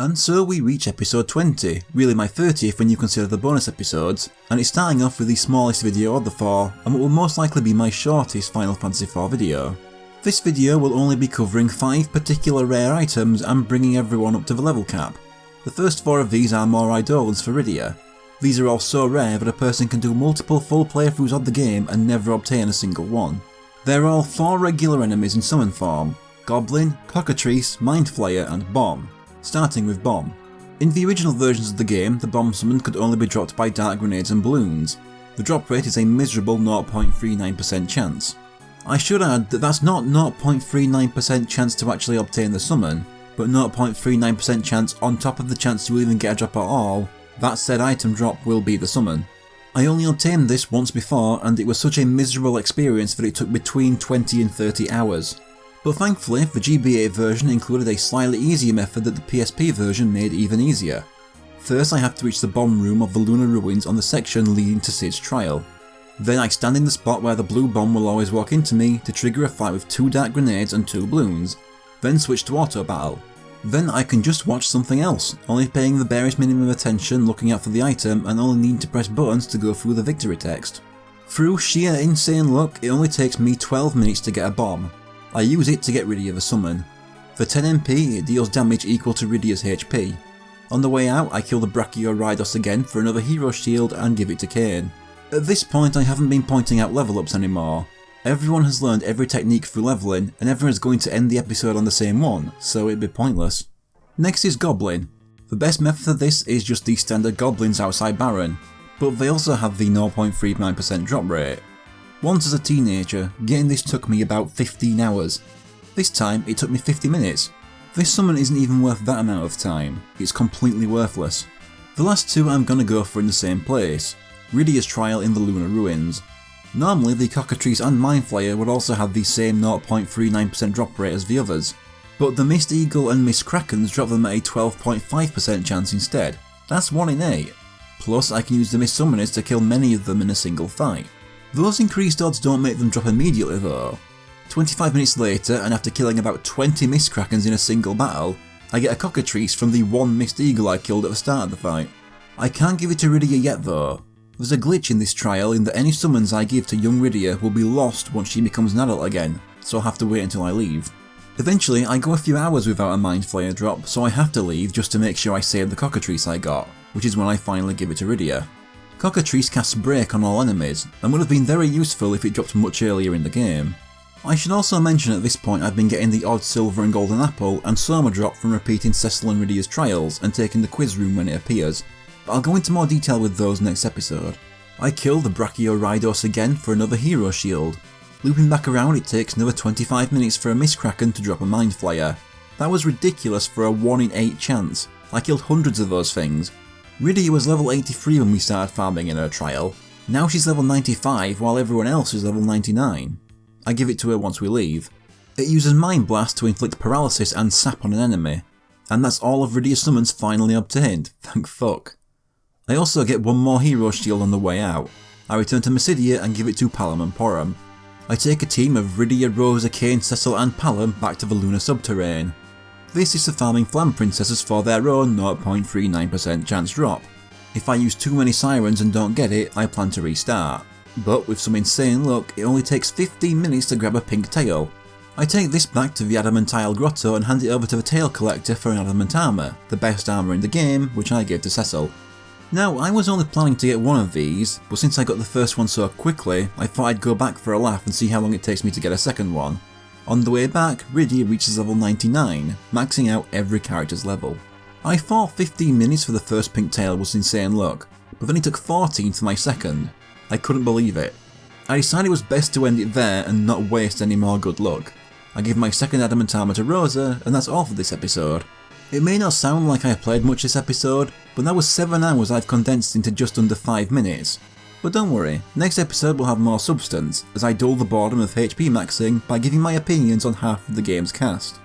And so we reach episode 20, really my 30th when you consider the bonus episodes, and it's starting off with the smallest video of the 4, and what will most likely be my shortest Final Fantasy IV video. This video will only be covering 5 particular rare items and bringing everyone up to the level cap. The first 4 of these are more Eidolons for Rydia. These are all so rare that a person can do multiple full playthroughs of the game and never obtain a single one. They're all 4 regular enemies in summon form: Goblin, Cockatrice, Mind Flayer and Bomb. Starting with Bomb. In the original versions of the game, the bomb summon could only be dropped by dark grenades and balloons. The drop rate is a miserable 0.39% chance. I should add that that's not 0.39% chance to actually obtain the summon, but 0.39% chance on top of the chance you will even get a drop at all. That said item drop will be the summon. I only obtained this once before and it was such a miserable experience that it took between 20 and 30 hours. But thankfully, the GBA version included a slightly easier method that the PSP version made even easier. First I have to reach the bomb room of the Lunar Ruins on the section leading to Cid's trial. Then I stand in the spot where the blue bomb will always walk into me to trigger a fight with 2 dark grenades and 2 balloons, then switch to auto battle. Then I can just watch something else, only paying the barest minimum attention looking out for the item and only needing to press buttons to go through the victory text. Through sheer insane luck, it only takes me 12 minutes to get a bomb. I use it to get Rydia the summon. For 10 MP, it deals damage equal to Rydia's HP. On the way out, I kill the Brachiorydos again for another hero shield and give it to Kain. At this point, I haven't been pointing out level ups anymore. Everyone has learned every technique through leveling, and everyone is going to end the episode on the same one, so it'd be pointless. Next is Goblin. The best method for this is just the standard goblins outside Baron, but they also have the 0.39% drop rate. Once as a teenager, getting this took me about 15 hours. This time, it took me 50 minutes. This summon isn't even worth that amount of time, it's completely worthless. The last 2 I'm gonna go for in the same place: Rydia's trial in the Lunar Ruins. Normally the Cockatrice and Mind Flayer would also have the same 0.39% drop rate as the others, but the Mist Eagle and Mist Krakens drop them at a 12.5% chance instead. That's 1 in 8. Plus I can use the Mist Summoners to kill many of them in a single fight. Those increased odds don't make them drop immediately though. 25 minutes later, and after killing about 20 Mist Krakens in a single battle, I get a Cockatrice from the 1 Mist Eagle I killed at the start of the fight. I can't give it to Rydia yet though. There's a glitch in this trial in that any summons I give to young Rydia will be lost once she becomes an adult again, so I'll have to wait until I leave. Eventually I go a few hours without a Mind Flayer drop, so I have to leave just to make sure I save the Cockatrice I got, which is when I finally give it to Rydia. Cockatrice casts Break on all enemies, and would have been very useful if it dropped much earlier in the game. I should also mention at this point I've been getting the odd silver and golden apple and Soma drop from repeating Cecil and Rydia's trials and taking the quiz room when it appears, but I'll go into more detail with those next episode. I kill the Brachiorydos again for another hero shield. Looping back around, it takes another 25 minutes for a Mist Kraken to drop a Mind Flayer. That was ridiculous for a 1 in 8 chance. I killed hundreds of those things. Rydia was level 83 when we started farming in her trial. Now she's level 95 while everyone else is level 99. I give it to her once we leave. It uses Mind Blast to inflict paralysis and sap on an enemy. And that's all of Rydia's summons finally obtained, thank fuck. I also get 1 more hero shield on the way out. I return to Mysidia and give it to Palom and Porom. I take a team of Rydia, Rosa, Kain, Cecil and Palom back to the Lunar Subterrane. This is for farming Flam Princesses for their own 0.39% chance drop. If I use too many Sirens and don't get it, I plan to restart. But with some insane luck, it only takes 15 minutes to grab a pink tail. I take this back to the Adamantile Grotto and hand it over to the Tail Collector for an Adamant Armour, the best armour in the game, which I gave to Cecil. Now, I was only planning to get 1 of these, but since I got the first one so quickly, I thought I'd go back for a laugh and see how long it takes me to get a second one. On the way back, Rydia reaches level 99, maxing out every character's level. I thought 15 minutes for the first pink tail was insane luck, but then it took 14 for my second. I couldn't believe it. I decided it was best to end it there and not waste any more good luck. I give my second Adamant Armour to Rosa, and that's all for this episode. It may not sound like I played much this episode, but that was 7 hours I've condensed into just under 5 minutes. But don't worry, next episode will have more substance, as I dull the boredom of HP maxing by giving my opinions on half of the game's cast.